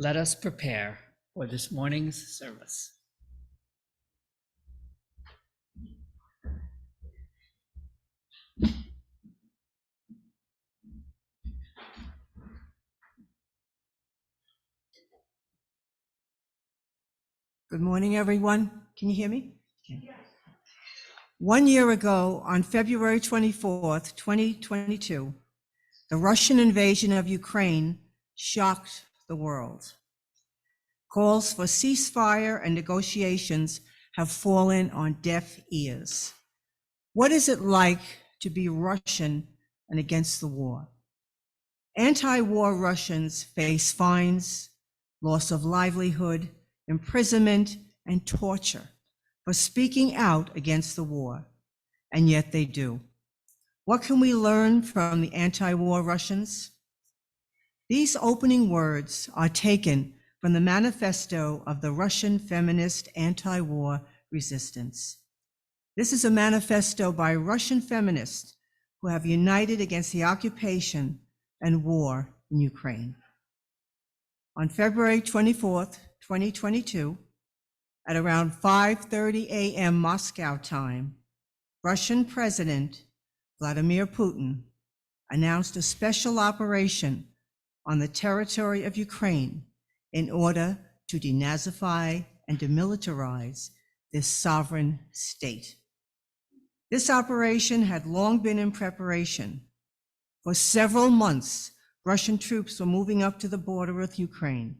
Let us prepare for this morning's service. Good morning, everyone. Can you hear me? Okay. 1 year ago, on February 24th, 2022, the Russian invasion of Ukraine shocked the world. Calls for ceasefire and negotiations have fallen on deaf ears. What is it like to be Russian and against the war? Anti-war Russians face fines, loss of livelihood, imprisonment, and torture for speaking out against the war, and yet they do. What can we learn from the anti-war Russians? These opening words are taken from the manifesto of the Russian feminist anti-war resistance. This is a manifesto by Russian feminists who have united against the occupation and war in Ukraine. On February 24th, 2022, at around 5:30 a.m. Moscow time, Russian President Vladimir Putin announced a special operation on the territory of Ukraine in order to denazify and demilitarize this sovereign state. This operation had long been in preparation. For several months, Russian troops were moving up to the border with Ukraine.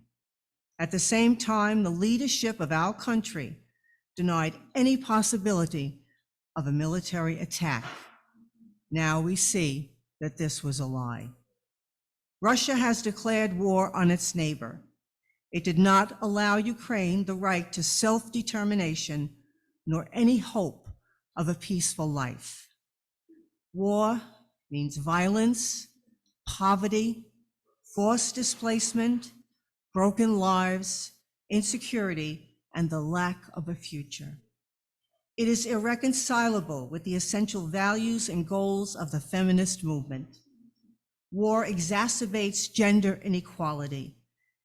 At the same time, the leadership of our country denied any possibility of a military attack. Now we see that this was a lie. Russia has declared war on its neighbor. It did not allow Ukraine the right to self-determination nor any hope of a peaceful life. War means violence, poverty, forced displacement, broken lives, insecurity, and the lack of a future. It is irreconcilable with the essential values and goals of the feminist movement. War exacerbates gender inequality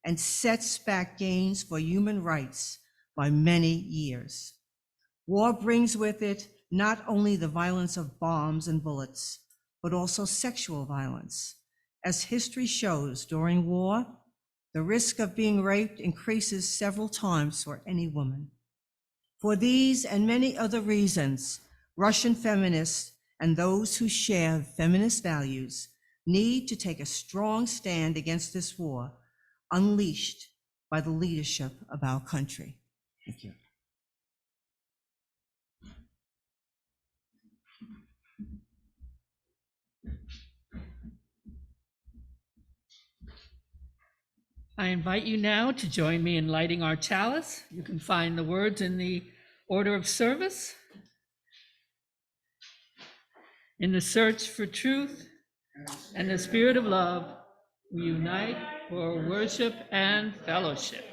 and sets back gains for human rights by many years. War brings with it not only the violence of bombs and bullets, but also sexual violence. As history shows, during war, the risk of being raped increases several times for any woman. For these and many other reasons, Russian feminists and those who share feminist values need to take a strong stand against this war unleashed by the leadership of our country. Thank you. I invite you now to join me in lighting our chalice. You can find the words in the order of service. In the search for truth and the spirit of love, we unite for worship and fellowship.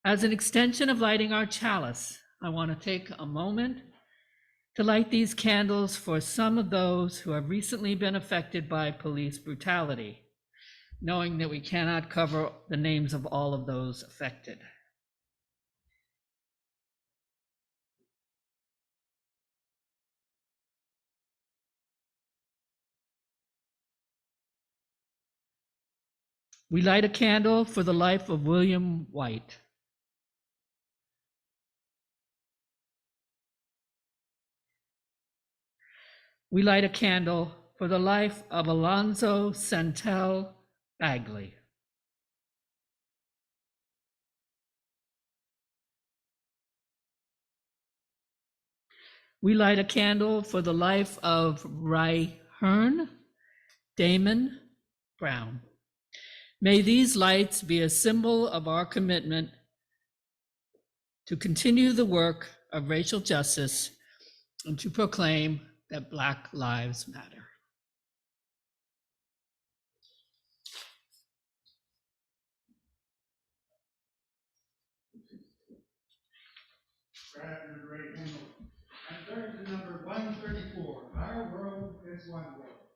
As an extension of lighting our chalice, I want to take a moment to light these candles for some of those who have recently been affected by police brutality, knowing that we cannot cover the names of all of those affected. We light a candle for the life of William White. We light a candle for the life of Alonzo Santel Bagley. We light a candle for the life of Rhyhern Damon Brown. May these lights be a symbol of our commitment to continue the work of racial justice and to proclaim that Black Lives Matter. Grab your great hymnal and turn to number 134. Our world is one world.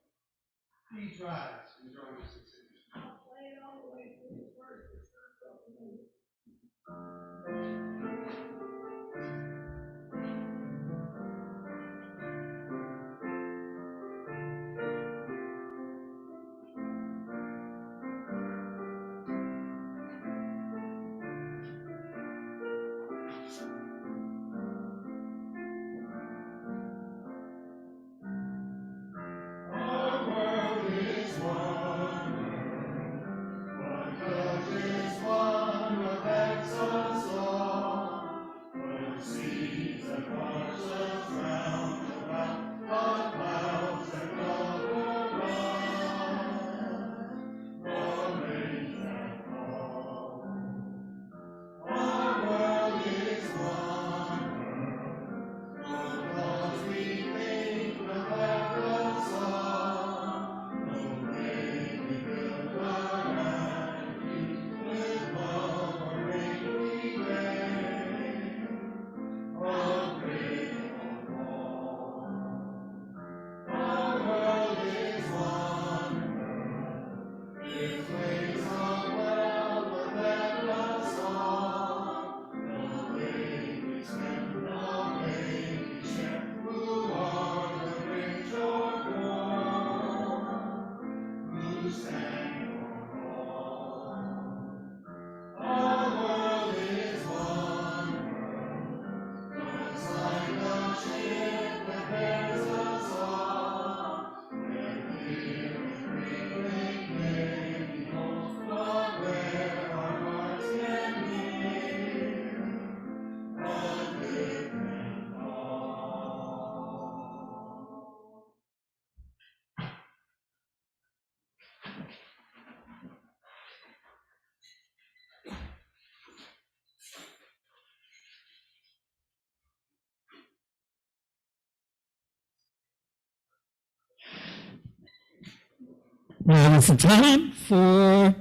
Now it's time for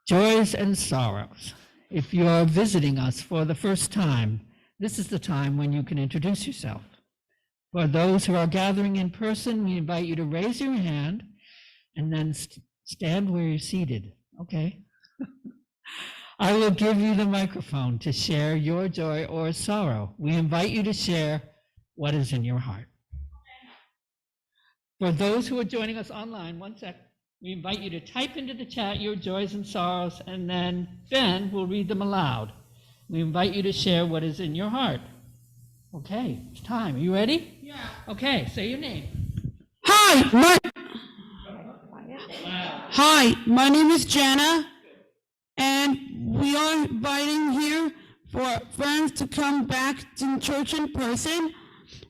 joys and sorrows. If you are visiting us for the first time, this is the time when you can introduce yourself. For those who are gathering in person, we invite you to raise your hand and then stand where you're seated. Okay. I will give you the microphone to share your joy or sorrow. We invite you to share what is in your heart. For those who are joining us online, one sec, we invite you to type into the chat your joys and sorrows, and then Ben will read them aloud. We invite you to share what is in your heart. Okay, it's time. Are you ready? Yeah. Okay, say your name. Hi, my name is Jenna, and we are inviting here for friends to come back to church in person.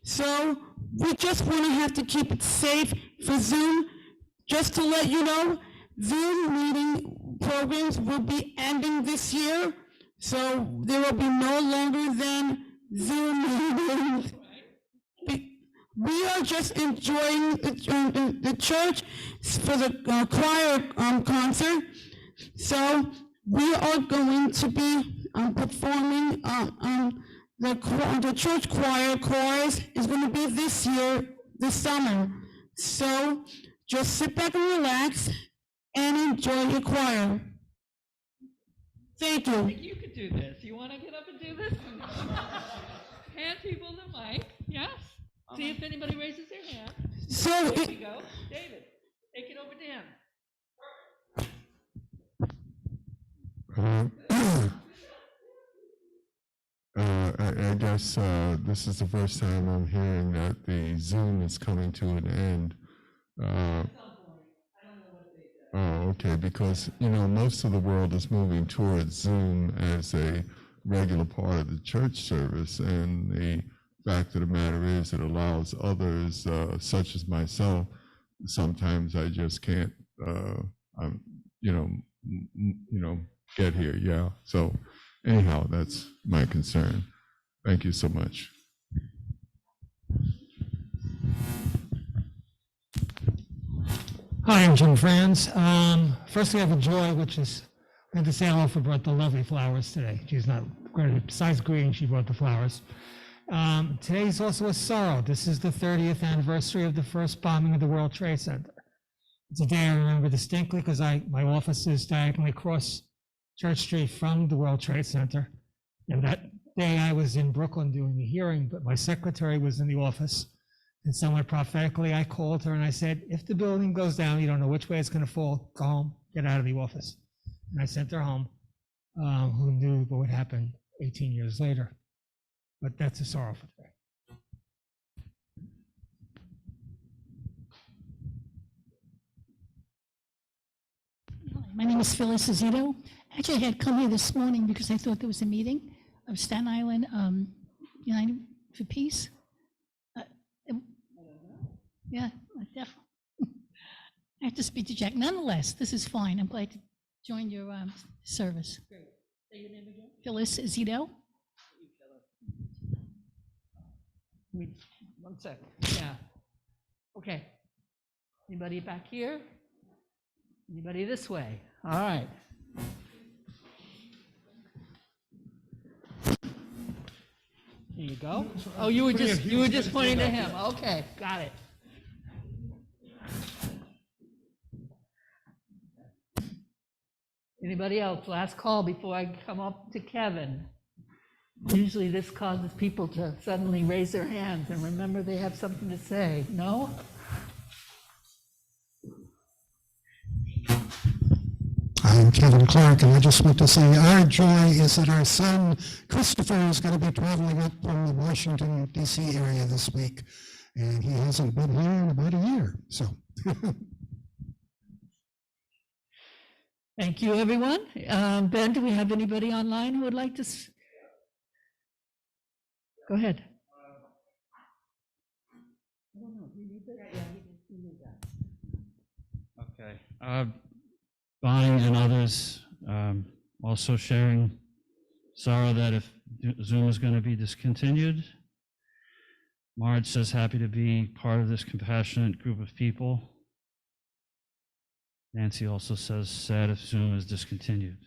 So we just want to have to keep it safe for Zoom. Just to let you know, Zoom meeting programs will be ending this year, so there will be no longer than Zoom meetings. We are just enjoying the church for the choir concert. So we are going to be performing the church choir chorus is going to be this year, this summer. So just sit back and relax and enjoy your choir. Thank I you. think you could do this. You want to get up and do this? Hand people the mic. Yes? See if anybody raises their hand. So There we go. David, take it over to him. I guess this is the first time I'm hearing that the Zoom is coming to an end. Oh, okay, because, most of the world is moving towards Zoom as a regular part of the church service, and the fact of the matter is it allows others, such as myself, sometimes I just can't, get here, yeah. So anyhow, that's my concern. Thank you so much. Hi, I'm Jim Franz. First, we have a joy, which is I had to say hello for brought the lovely flowers today. She's not great. Besides green, she brought the flowers. Today is also a sorrow. This is the 30th anniversary of the first bombing of the World Trade Center. It's a day I remember distinctly because my office is diagonally across Church Street from the World Trade Center. And that day I was in Brooklyn doing the hearing, but my secretary was in the office. And somewhat prophetically, I called her and I said, if the building goes down, you don't know which way it's going to fall, go home, get out of the office. And I sent her home, who knew what would happen 18 years later. But that's a sorrowful day. My name is Phyllis Zito. Actually, I had come here this morning because I thought there was a meeting of Staten Island United for Peace. Yeah, definitely. I have to speak to Jack. Nonetheless, this is fine. I'm glad to join your service. Great. Say your name again. Phyllis Zito. One second. Yeah. Okay. Anybody back here? Anybody this way? All right. There you go. Oh, you were just pointing to him. Okay, got it. Anybody else? Last call before I come up to Kevin. Usually this causes people to suddenly raise their hands and remember they have something to say. No? I'm Kevin Clark, and I just want to say our joy is that our son Christopher is going to be traveling up from the Washington, D.C. area this week, and he hasn't been here in about a year. So, Thank you, everyone. Ben, do we have anybody online who would like to? Go ahead. Okay. Bonnie and others also sharing sorrow that if Zoom is going to be discontinued. Marge says happy to be part of this compassionate group of people. Nancy also says sad if Zoom is discontinued.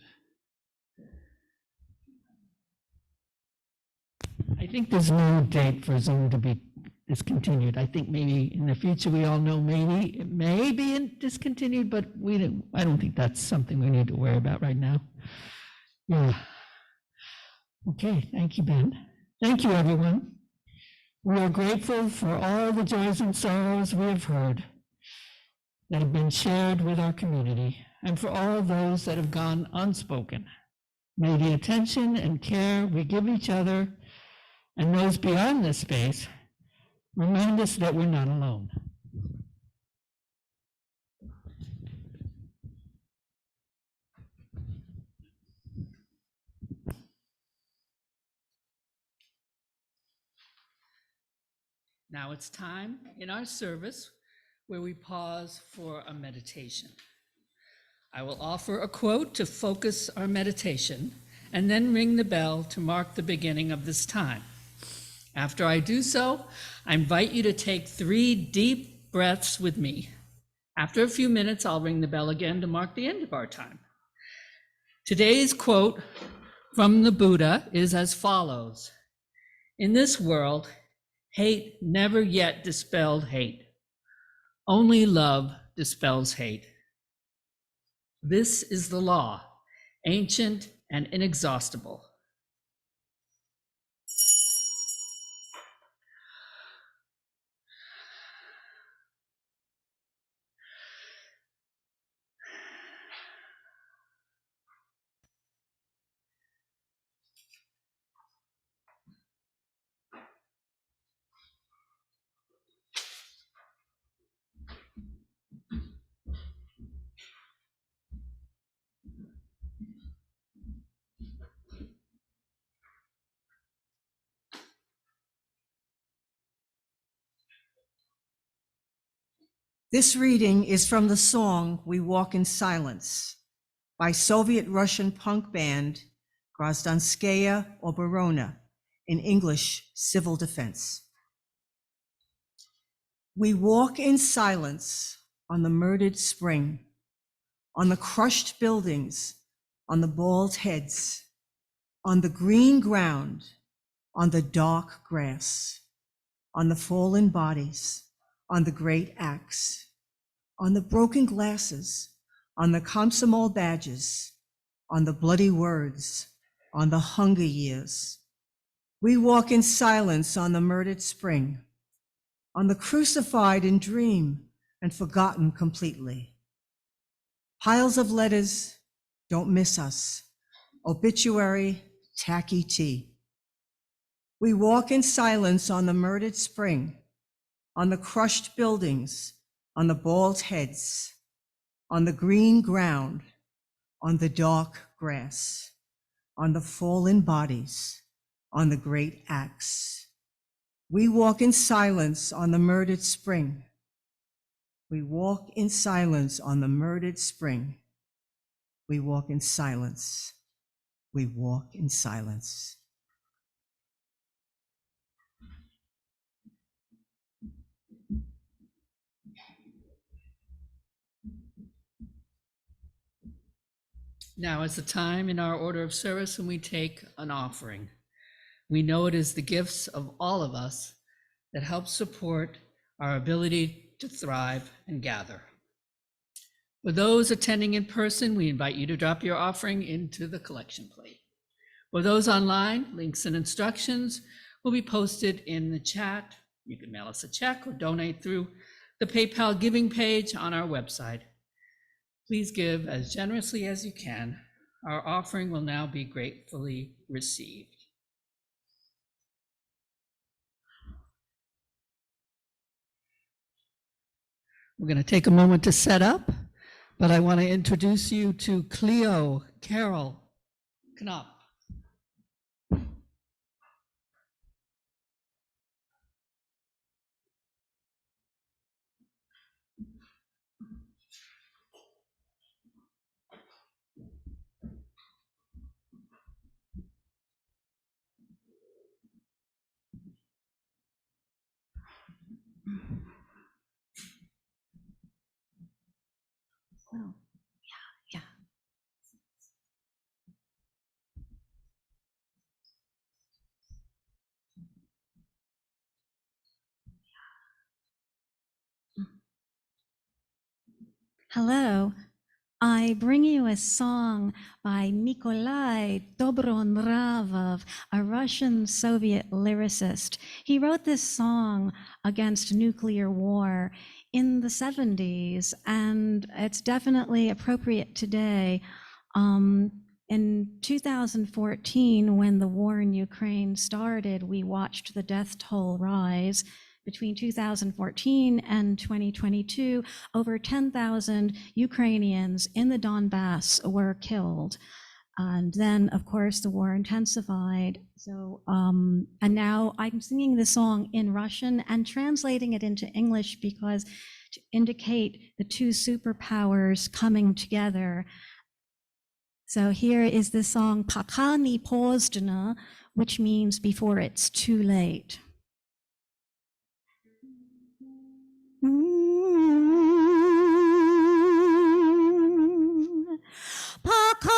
I think there's no date for Zoom to be discontinued. I think maybe in the future, we all know maybe it may be discontinued, but I don't think that's something we need to worry about right now. Yeah. Okay, thank you, Ben. Thank you, everyone. We are grateful for all the joys and sorrows we have heard that have been shared with our community, and for all those that have gone unspoken. May the attention and care we give each other and those beyond this space remind us that we're not alone. Now it's time in our service where we pause for a meditation. I will offer a quote to focus our meditation and then ring the bell to mark the beginning of this time. After I do so, I invite you to take 3 deep breaths with me. After a few minutes, I'll ring the bell again to mark the end of our time. Today's quote from the Buddha is as follows: "In this world, hate never yet dispelled hate. Only love dispels hate. This is the law, ancient and inexhaustible." This reading is from the song "We Walk in Silence" by Soviet Russian punk band Grazdanskaya Oborona in English Civil Defense. We walk in silence on the murdered spring, on the crushed buildings, on the bald heads, on the green ground, on the dark grass, on the fallen bodies, on the great axe. on the broken glasses, on the Komsomol badges, on the bloody words, on the hunger years. We walk in silence on the murdered spring, on the crucified in dream and forgotten completely. Piles of letters, don't miss us. Obituary, tacky tea. We walk in silence on the murdered spring, on the crushed buildings, on the bald heads, on the green ground, on the dark grass, on the fallen bodies, on the great axe. We walk in silence on the murdered spring. We walk in silence on the murdered spring. We walk in silence. We walk in silence. Now is the time in our order of service when we take an offering. We know it is the gifts of all of us that help support our ability to thrive and gather. For those attending in person, we invite you to drop your offering into the collection plate. For those online, links and instructions will be posted in the chat. You can mail us a check or donate through the PayPal giving page on our website. Please give as generously as you can. Our offering will now be gratefully received. We're going to take a moment to set up, but I want to introduce you to Cleo, Carol, Knopf. Well, yeah. Hello. I bring you a song by Nikolai Dobronravov, a Russian Soviet lyricist. He wrote this song against nuclear war in the 70s, and it's definitely appropriate today. In 2014, when the war in Ukraine started, we watched the death toll rise. Between 2014 and 2022, over 10,000 Ukrainians in the Donbass were killed. And then, of course, the war intensified. So, and now I'm singing this song in Russian and translating it into English because to indicate the two superpowers coming together. So here is the song "Пока не поздно," which means before it's too late. Пока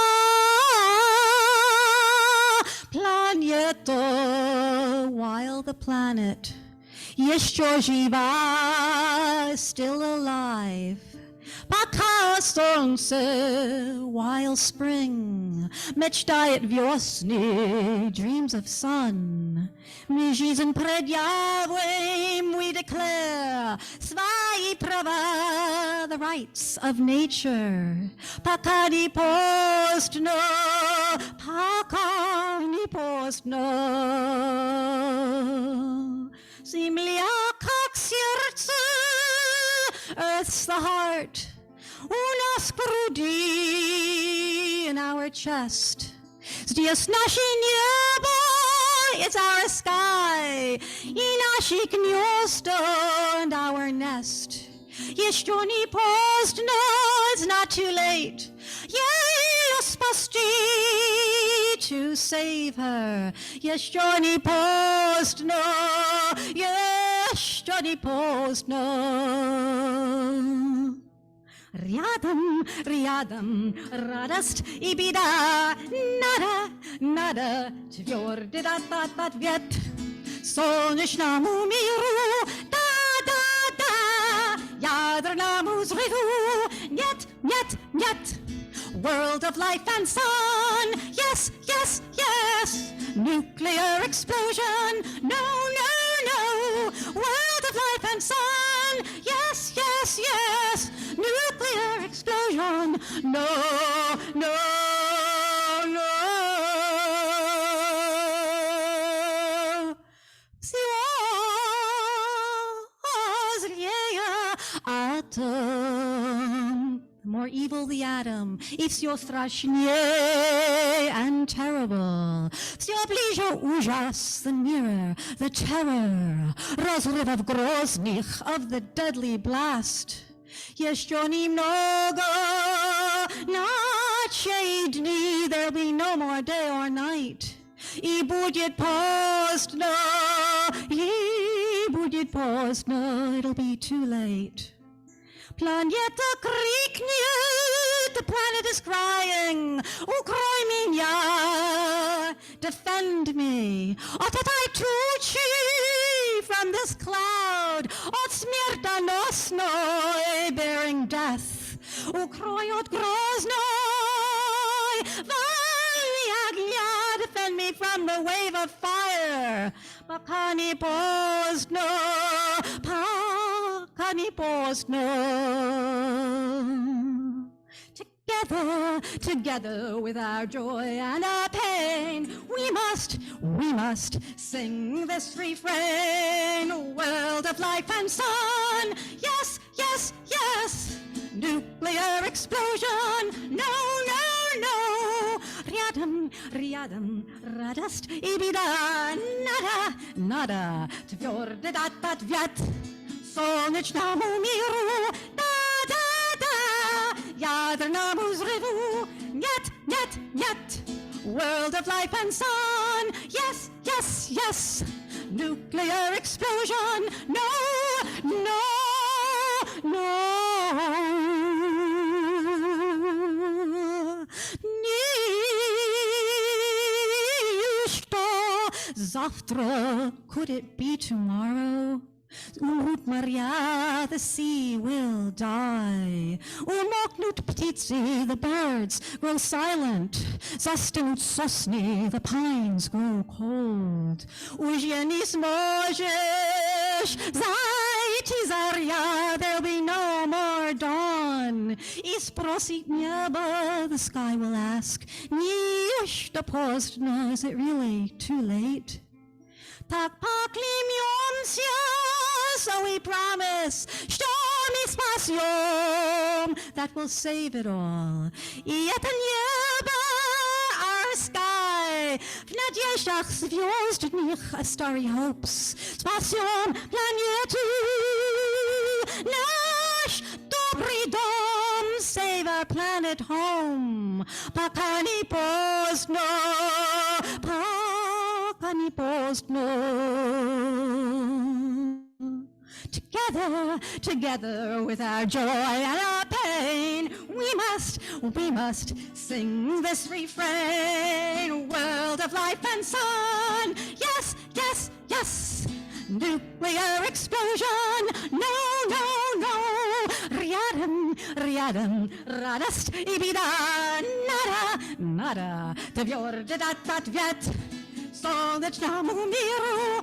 планета, while the planet еще жива, still alive. Пока солнце, while spring мечтает весны, dreams of sun. Мы жизнь предъявим, we declare свои права, the rights of nature. Пока не поздно, пока не поздно. Земля как сердце, earth's the heart. У нас в груди, in our chest. Здесь наше небо, it's our sky. И наши гнезда, and our nest. Еще не поздно, it's not too late. Ее спасти, to save her. Еще не поздно, еще не поздно. Рядом, рядом, радость и беда. Надо, надо, твердый дать ответ солнечному миру. Да, да, да, Ядерна взрыву, нет, нет, нет. World of life and sun, yes, yes, yes. Nuclear explosion, no, no, no. World of life and sun, yes, yes, yes. Nuclear explosion, no, no, no. Atom. The more evil the atom, it's your strasznie and terrible. Все ближе ужас, the nearer, the terror. Разрывов грозных of the deadly blast. Еще немного, ночей и дни, there'll be no more day or night. И будет поздно, it'll be too late. Planeta крикнет, the planet is crying, укрой меня, defend me, от этой тучи, from this cloud, от смертоносной, bearing death, укрой от грозной, волны огня, defend me from the wave of fire, пока не поздно, пока не поздно. Together, together with our joy and our pain, we must sing this refrain. World of life and sun, yes, yes, yes. Nuclear explosion, no, no, no. Рядом, рядом, радость и беда. Nada, nada, твердый дат ответ солнечному миру. Ядерному взрыву, нет, нет, нет. World of life and sun, yes, yes, yes. Nuclear explosion, no, no, no. Ничто завтра, could it be tomorrow? Umut Maria, the sea will die. Umoknut птицы, the birds grow silent. Zastynut sosny, the pines grow cold. Уже не сможешь зайти заря, there'll be no more dawn. И спросит небо, the sky will ask, неужто поздно, is it really too late? Так поклянемся, so we promise, что мы спасем, that will save it all. И это небо, our sky, в надеждах звездных, a starry hopes, спасем планету, наш добрый дом, save our planet home, пока не поздно, пока не поздно. Together, together with our joy and our pain, we must sing this refrain. World of life and sun, yes, yes, yes. Nuclear explosion, no, no, no. Рядом, рядом, радость и беда. Nada, nada, твердый дат ответ солнечному миру.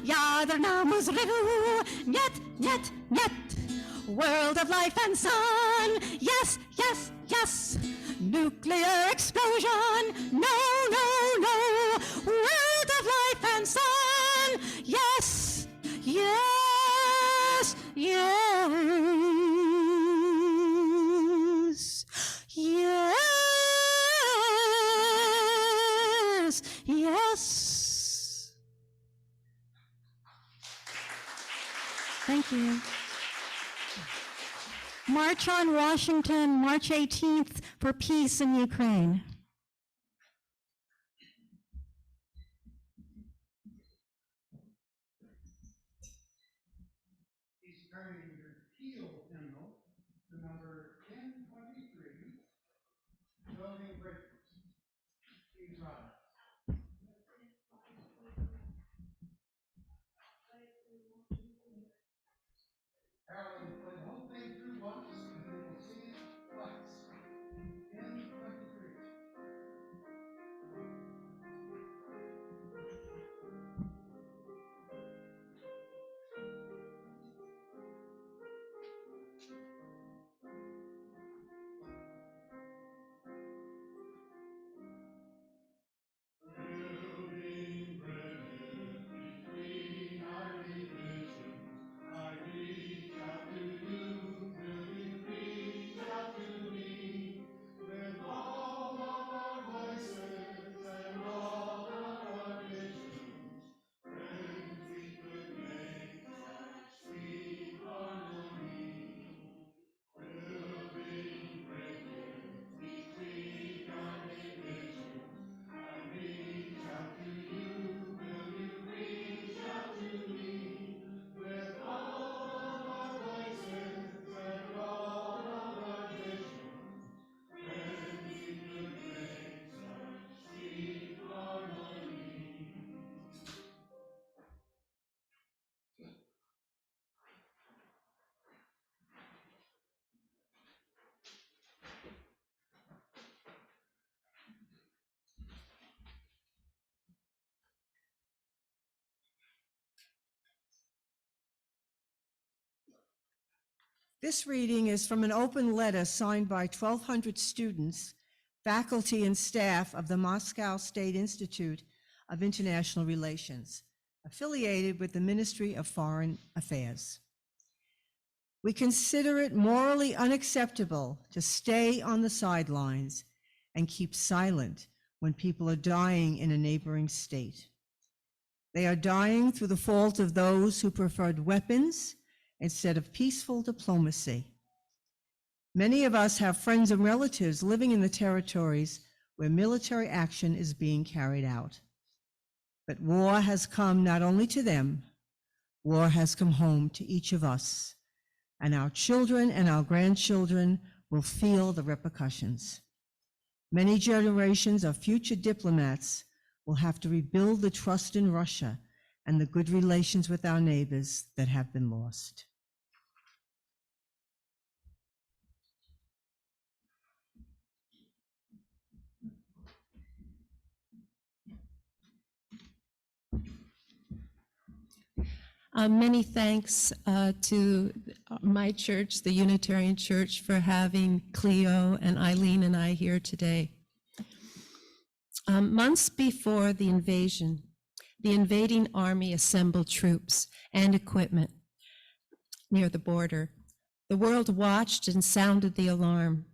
Ядерному взрыву, нет, нет, нет. World of life and sun, yes, yes, yes. Nuclear explosion, no, no, no. World of life and sun, yes, yes, yes, yes, yes. Thank you. March on Washington, March 18th, for peace in Ukraine. He's turning your keel hymnal to number 1023, Building Bridges. Please rise. This reading is from an open letter signed by 1,200 students, faculty, and staff of the Moscow State Institute of International Relations, affiliated with the Ministry of Foreign Affairs. We consider it morally unacceptable to stay on the sidelines and keep silent when people are dying in a neighboring state. They are dying through the fault of those who preferred weapons instead of peaceful diplomacy. Many of us have friends and relatives living in the territories where military action is being carried out. But war has come not only to them, war has come home to each of us, and our children and our grandchildren will feel the repercussions. Many generations of future diplomats will have to rebuild the trust in Russia and the good relations with our neighbors that have been lost. Many thanks to my church, the Unitarian Church, for having Cleo and Eileen and I here today. Months before the invasion, the invading army assembled troops and equipment near the border. The world watched and sounded the alarm.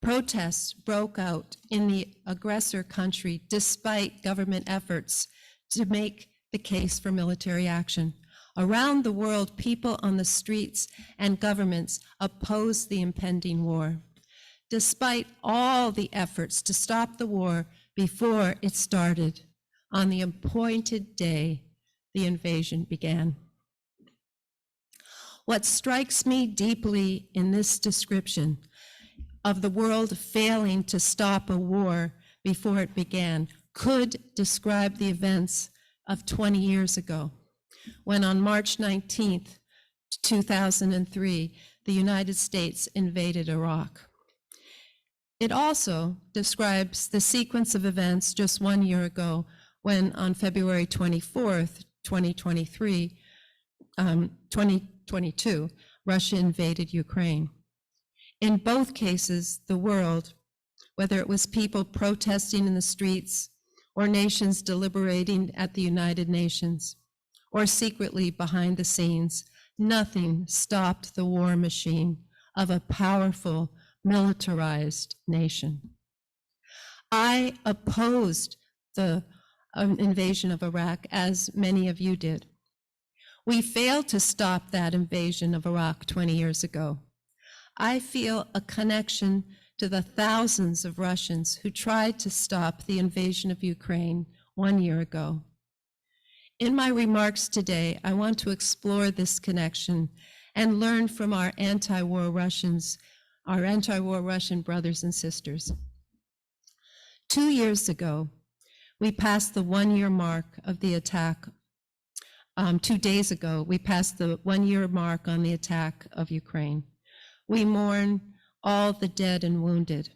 Protests broke out in the aggressor country despite government efforts to make the case for military action. Around the world, people on the streets and governments opposed the impending war. Despite all the efforts to stop the war before it started, on the appointed day, the invasion began. What strikes me deeply in this description of the world failing to stop a war before it began could describe the events of 20 years ago, when on March 19th, 2003, the United States invaded Iraq. It also describes the sequence of events just 1 year ago, when on February 24th, 2022, Russia invaded Ukraine. In both cases, the world, whether it was people protesting in the streets, or nations deliberating at the United Nations, or secretly behind the scenes, nothing stopped the war machine of a powerful, militarized nation. I opposed the invasion of Iraq, as many of you did. We failed to stop that invasion of Iraq 20 years ago. I feel a connection to the thousands of Russians who tried to stop the invasion of Ukraine 1 year ago. In my remarks today, I want to explore this connection and learn from our anti-war Russian brothers and sisters. 2 years ago, we passed the 1 year mark of the attack. 2 days ago, we passed the 1 year mark on the attack of Ukraine. We mourn all the dead and wounded.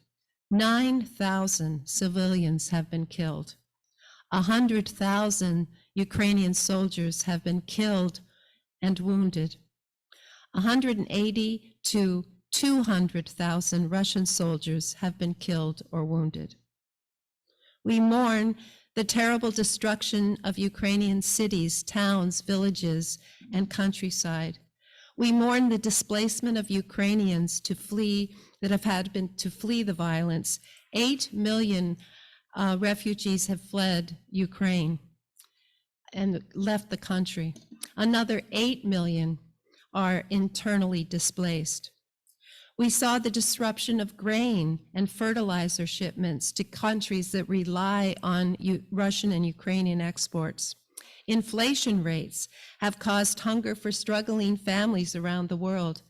9,000 civilians have been killed. 100,000 Ukrainian soldiers have been killed and wounded. 180 to 200,000 Russian soldiers have been killed or wounded. We mourn the terrible destruction of Ukrainian cities, towns, villages, and countryside. We mourn the displacement of Ukrainians to flee the violence. 8 million refugees have fled Ukraine and left the country. Another 8 million are internally displaced. We saw the disruption of grain and fertilizer shipments to countries that rely on Russian and Ukrainian exports. Inflation rates have caused hunger for struggling families around the world.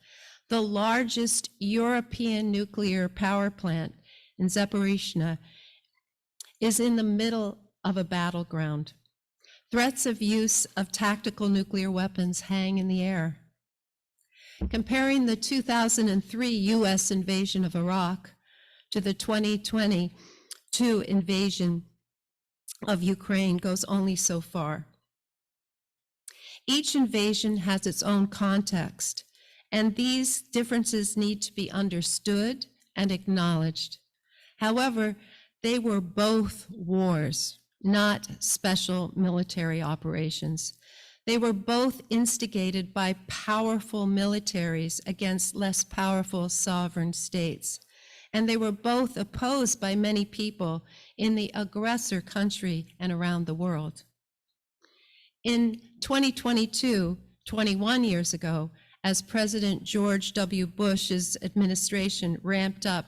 The largest European nuclear power plant in Zaporizhzhia is in the middle of a battleground. Threats of use of tactical nuclear weapons hang in the air. Comparing the 2003 US invasion of Iraq to the 2022 invasion of Ukraine goes only so far. Each invasion has its own context and these differences need to be understood and acknowledged. However, they were both wars, not special military operations. They were both instigated by powerful militaries against less powerful sovereign states. And they were both opposed by many people in the aggressor country and around the world. In 2022, 21 years ago, as President George W. Bush's administration ramped up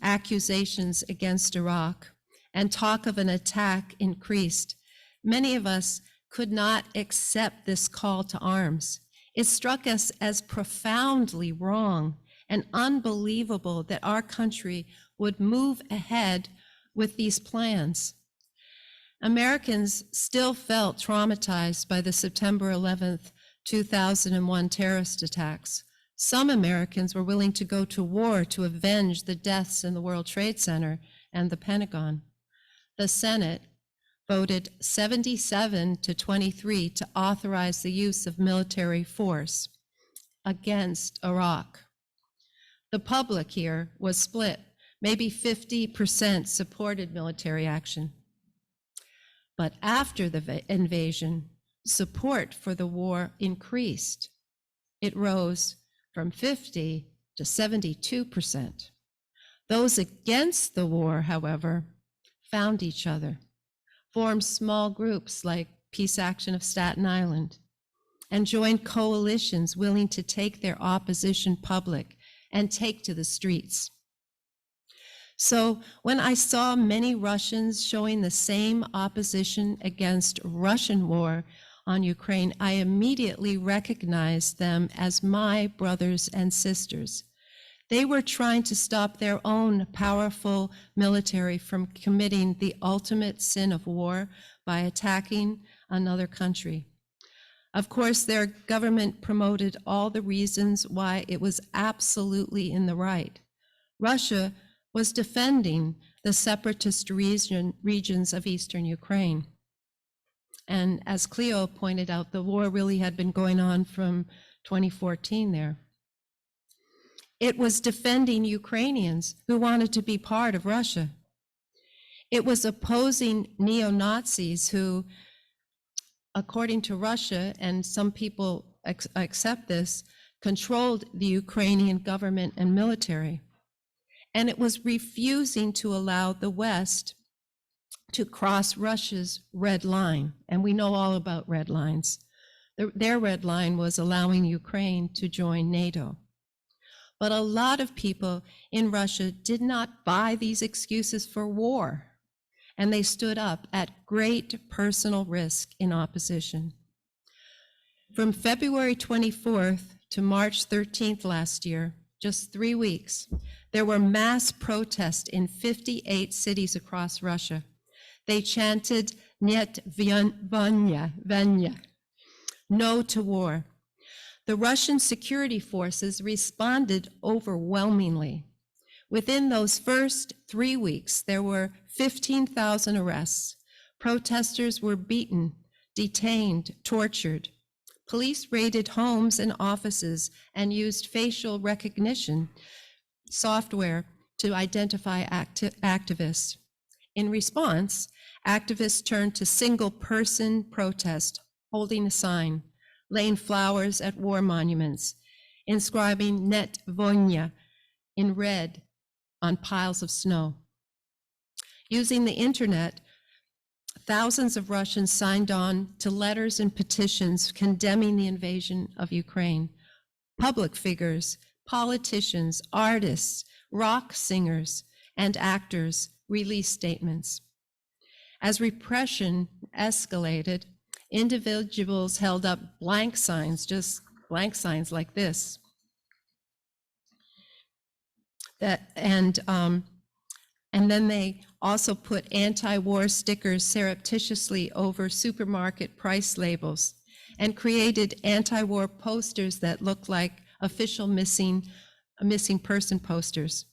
accusations against Iraq and talk of an attack increased, many of us could not accept this call to arms. It struck us as profoundly wrong and unbelievable that our country would move ahead with these plans. Americans still felt traumatized by the September 11th, 2001 terrorist attacks. Some Americans were willing to go to war to avenge the deaths in the World Trade Center and the Pentagon. The Senate voted 77-23 to authorize the use of military force against Iraq. The public here was split. Maybe 50% supported military action. But after the invasion, support for the war increased. It rose from 50 to 72%. Those against the war, however, found each other, formed small groups like Peace Action of Staten Island, and joined coalitions willing to take their opposition public and take to the streets. So when I saw many Russians showing the same opposition against Russian war on Ukraine, I immediately recognized them as my brothers and sisters. They were trying to stop their own powerful military from committing the ultimate sin of war by attacking another country. Of course, their government promoted all the reasons why it was absolutely in the right. Russia was defending the separatist regions of eastern Ukraine. And as Cleo pointed out, the war really had been going on from 2014 there. It was defending Ukrainians who wanted to be part of Russia. It was opposing neo-Nazis who, according to Russia, and some people accept this, controlled the Ukrainian government and military. And it was refusing to allow the West to cross Russia's red line. And we know all about red lines. Their red line was allowing Ukraine to join NATO. But a lot of people in Russia did not buy these excuses for war, and they stood up at great personal risk in opposition. From February 24th to March 13th last year, just 3 weeks, there were mass protests in 58 cities across Russia. They chanted "Net vanya," no to war. The Russian security forces responded overwhelmingly. Within those first 3 weeks, there were 15,000 arrests. Protesters were beaten, detained, tortured. Police raided homes and offices and used facial recognition software to identify activists. In response, activists turned to single-person protest, holding a sign, laying flowers at war monuments, inscribing "Net vanya" in red on piles of snow. Using the internet, thousands of Russians signed on to letters and petitions condemning the invasion of Ukraine. Public figures, politicians, artists, rock singers, and actors released statements. As repression escalated, individuals held up blank signs, just blank signs like this. And then they also put anti-war stickers surreptitiously over supermarket price labels and created anti-war posters that looked like official missing person posters.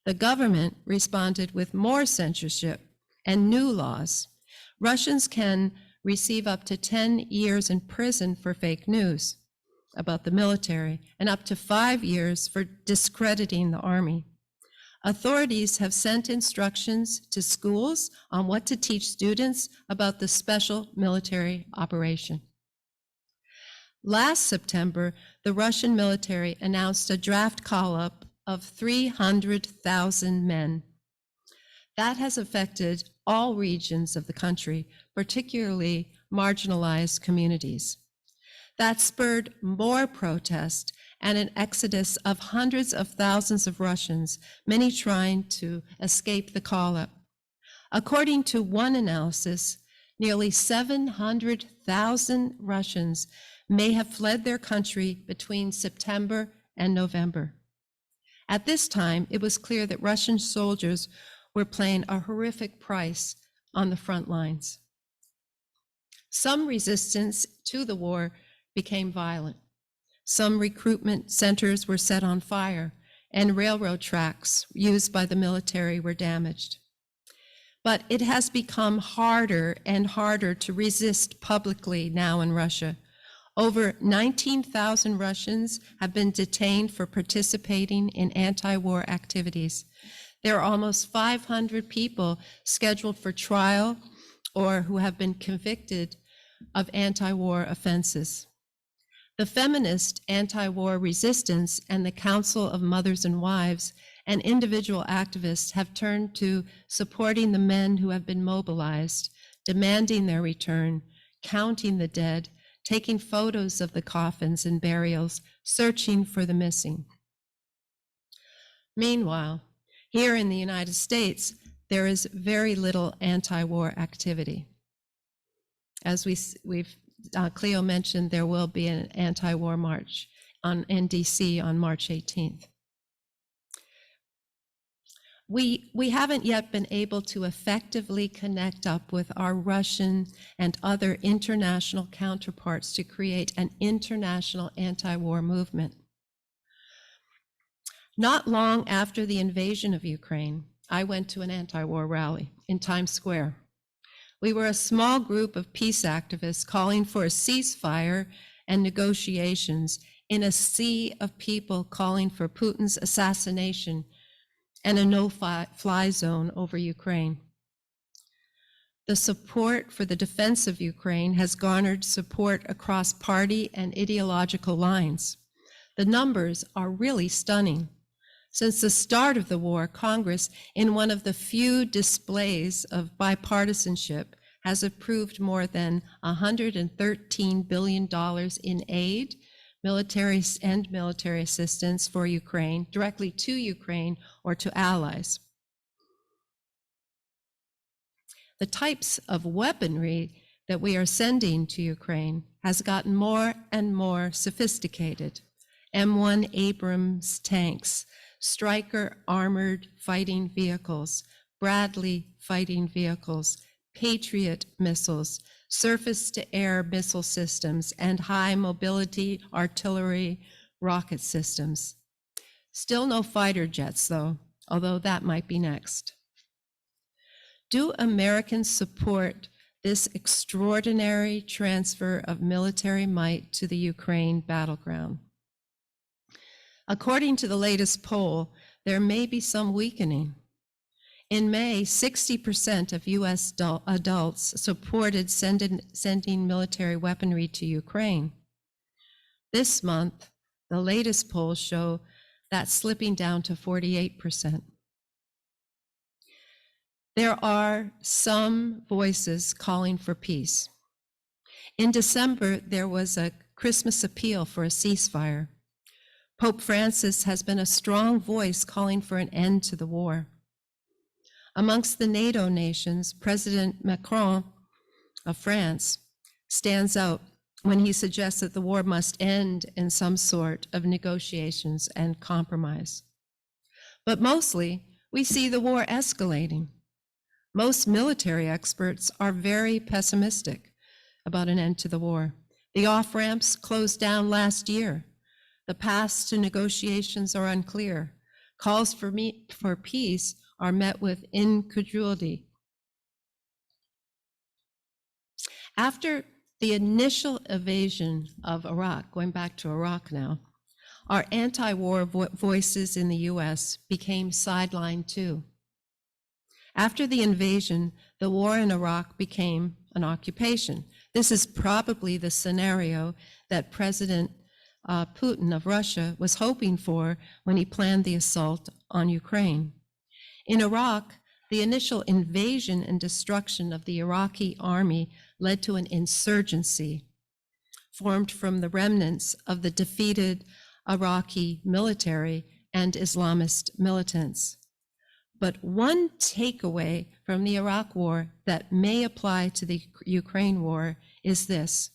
The government responded with more censorship and new laws. Russians can receive up to 10 years in prison for fake news. about the military and up to 5 years for discrediting the Army. Authorities have sent instructions to schools on what to teach students about the special military operation. Last September, the Russian military announced a draft call-up of 300,000 men. That has affected all regions of the country, particularly marginalized communities. That spurred more protest and an exodus of hundreds of thousands of Russians, many trying to escape the call-up. According to one analysis, nearly 700,000 Russians may have fled their country between September and November. At this time, it was clear that Russian soldiers were paying a horrific price on the front lines. Some resistance to the war became violent. Some recruitment centers were set on fire, and railroad tracks used by the military were damaged. But it has become harder and harder to resist publicly now in Russia. Over 19,000 Russians have been detained for participating in anti-war activities. There are almost 500 people scheduled for trial or who have been convicted of anti-war offenses. The feminist anti-war resistance and the Council of Mothers and Wives and individual activists have turned to supporting the men who have been mobilized, demanding their return, counting the dead, taking photos of the coffins and burials, searching for the missing. Meanwhile, here in the United States, there is very little anti-war activity. As Cleo mentioned, there will be an anti-war march in DC on March 18th. We haven't yet been able to effectively connect up with our Russian and other international counterparts to create an international anti-war movement. Not long after the invasion of Ukraine, I went to an anti-war rally in Times Square. We were a small group of peace activists calling for a ceasefire and negotiations in a sea of people calling for Putin's assassination and a no-fly zone over Ukraine. The support for the defense of Ukraine has garnered support across party and ideological lines. The numbers are really stunning. Since the start of the war, Congress, in one of the few displays of bipartisanship, has approved more than $113 billion in aid, military assistance for Ukraine, directly to Ukraine or to allies. The types of weaponry that we are sending to Ukraine has gotten more and more sophisticated. M1 Abrams tanks, Stryker armored fighting vehicles, Bradley fighting vehicles, Patriot missiles, surface-to-air missile systems, and high-mobility artillery rocket systems. Still no fighter jets, though, although that might be next. Do Americans support this extraordinary transfer of military might to the Ukraine battleground? According to the latest poll, there may be some weakening. In May, 60% of US adults supported sending military weaponry to Ukraine. This month, the latest polls show that slipping down to 48%. There are some voices calling for peace. In December, there was a Christmas appeal for a ceasefire. Pope Francis has been a strong voice calling for an end to the war. Amongst the NATO nations, President Macron of France stands out when he suggests that the war must end in some sort of negotiations and compromise. But mostly, we see the war escalating. Most military experts are very pessimistic about an end to the war. The off-ramps closed down last year. The paths to negotiations are unclear. Calls for peace are met with incredulity. After The initial invasion of Iraq, going back to Iraq now, our anti-war voices in the US became sidelined too. After the invasion, the war in Iraq became an occupation. This is probably the scenario that President Putin of Russia was hoping for when he planned the assault on Ukraine. In Iraq, the initial invasion and destruction of the Iraqi army led to an insurgency formed from the remnants of the defeated Iraqi military and Islamist militants. But one takeaway from the Iraq War that may apply to the Ukraine war is this: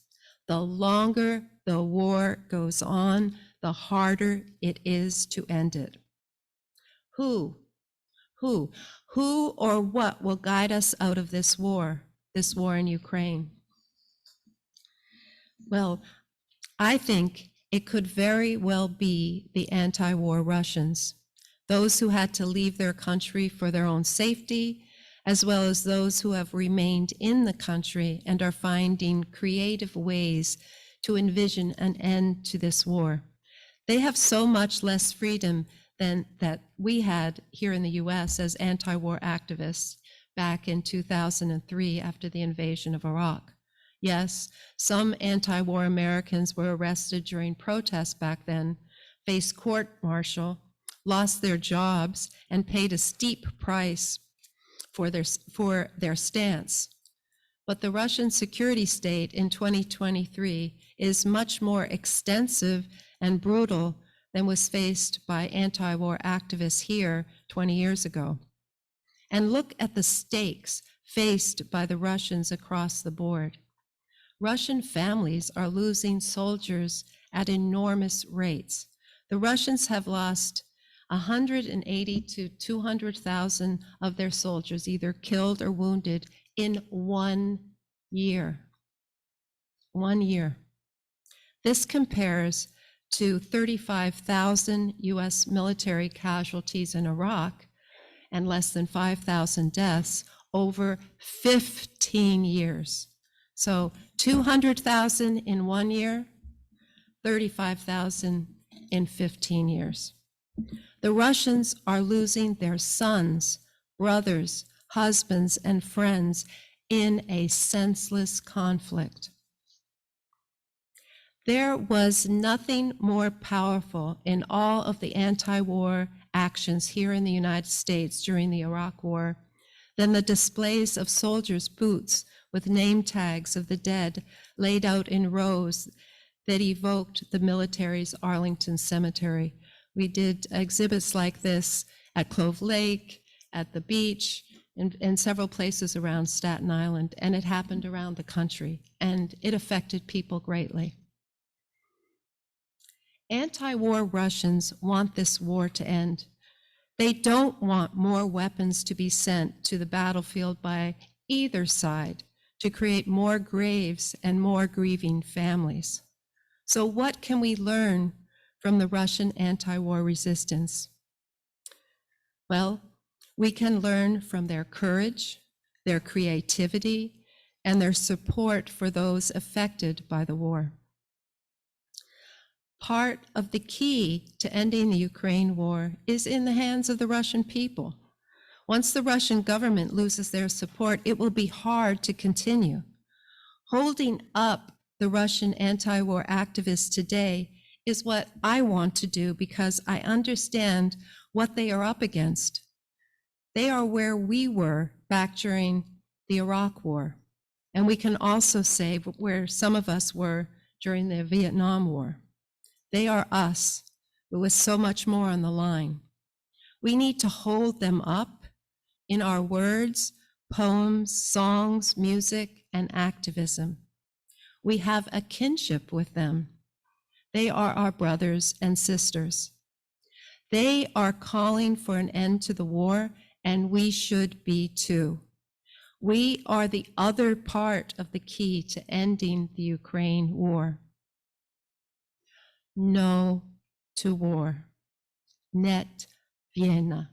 the longer the war goes on, the harder it is to end it. Who or what will guide us out of this war in Ukraine? Well, I think it could very well be the anti-war Russians, those who had to leave their country for their own safety, as well as those who have remained in the country and are finding creative ways to envision an end to this war. They have so much less freedom than that we had here in the US as anti-war activists back in 2003 after the invasion of Iraq. Yes, some anti-war Americans were arrested during protests back then, faced court-martial, lost their jobs, and paid a steep price for their stance. But the Russian security state in 2023 is much more extensive and brutal than was faced by anti-war activists here 20 years ago. And look at the stakes faced by the Russians across the board. Russian families are losing soldiers at enormous rates. The Russians have lost 180 to 200,000 of their soldiers, either killed or wounded, in 1 year. 1 year. This compares to 35,000 US military casualties in Iraq and less than 5,000 deaths over 15 years. So 200,000 in 1 year, 35,000 in 15 years. The Russians are losing their sons, brothers, husbands, and friends in a senseless conflict. There was nothing more powerful in all of the anti-war actions here in the United States during the Iraq War than the displays of soldiers' boots with name tags of the dead laid out in rows that evoked the military's Arlington Cemetery. We did exhibits like this at Clove Lake, at the beach, and several places around Staten Island, and it happened around the country, and it affected people greatly. Anti-war Russians want this war to end. They don't want more weapons to be sent to the battlefield by either side to create more graves and more grieving families. So what can we learn from the Russian anti-war resistance? Well, we can learn from their courage, their creativity, and their support for those affected by the war. Part of the key to ending the Ukraine war is in the hands of the Russian people. Once the Russian government loses their support, it will be hard to continue. Holding up the Russian anti-war activists today is what I want to do because I understand what they are up against. They are where we were back during the Iraq War. And we can also say where some of us were during the Vietnam War. They are us, but with so much more on the line. We need to hold them up in our words, poems, songs, music, and activism. We have a kinship with them. They are our brothers and sisters. They are calling for an end to the war, and we should be too. We are the other part of the key to ending the Ukraine war. No to war. Net Vienna.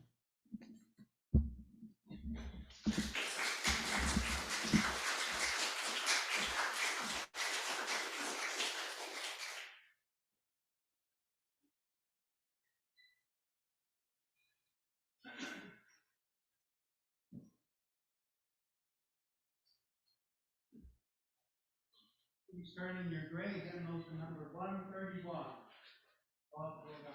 Please turn in your grade and note the number 131. God will guide.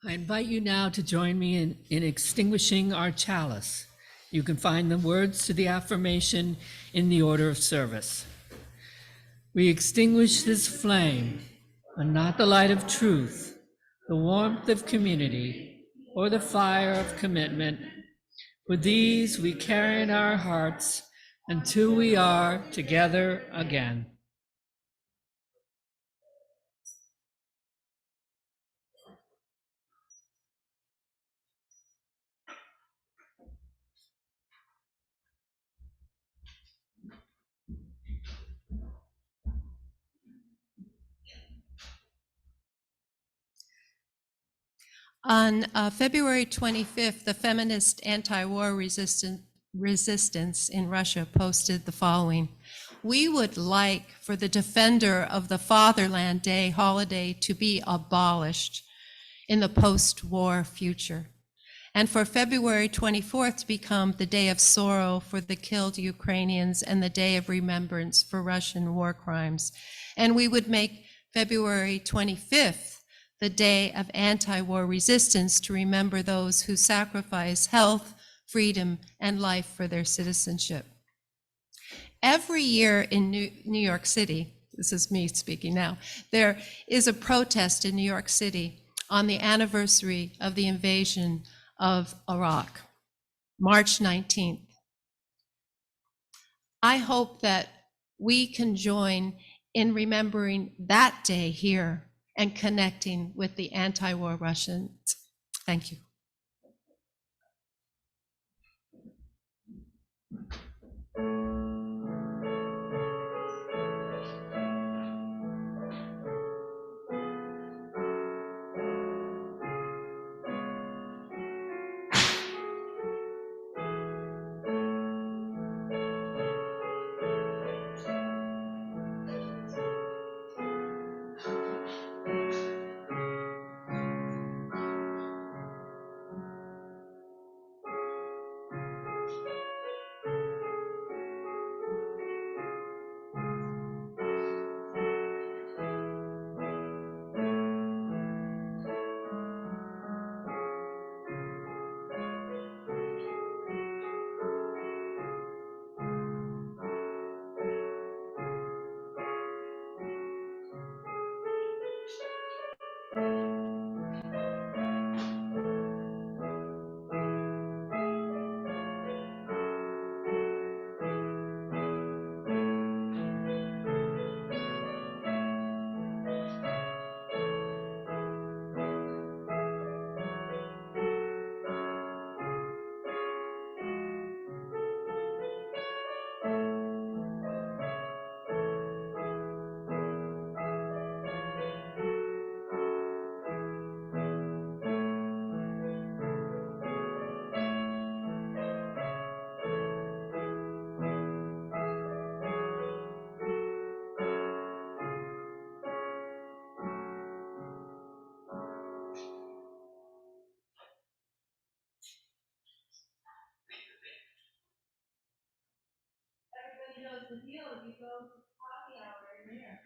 I invite you now to join me in extinguishing our chalice. You can find the words to the affirmation in the order of service. We extinguish this flame, but not the light of truth, the warmth of community, or the fire of commitment. With these we carry in our hearts until we are together again. On February 25th, the feminist anti-war resistance in Russia posted the following: "We would like for the Defender of the Fatherland Day holiday to be abolished in the post-war future, and for February 24th to become the day of sorrow for the killed Ukrainians and the day of remembrance for Russian war crimes. And we would make February 25th the day of anti-war resistance to remember those who sacrifice health, freedom, and life for their citizenship." Every year in New York City, this is me speaking now, there is a protest in New York City on the anniversary of the invasion of Iraq, March 19th. I hope that we can join in remembering that day here and connecting with the anti-war Russians. Thank you. the deal if you go to coffee hour in here.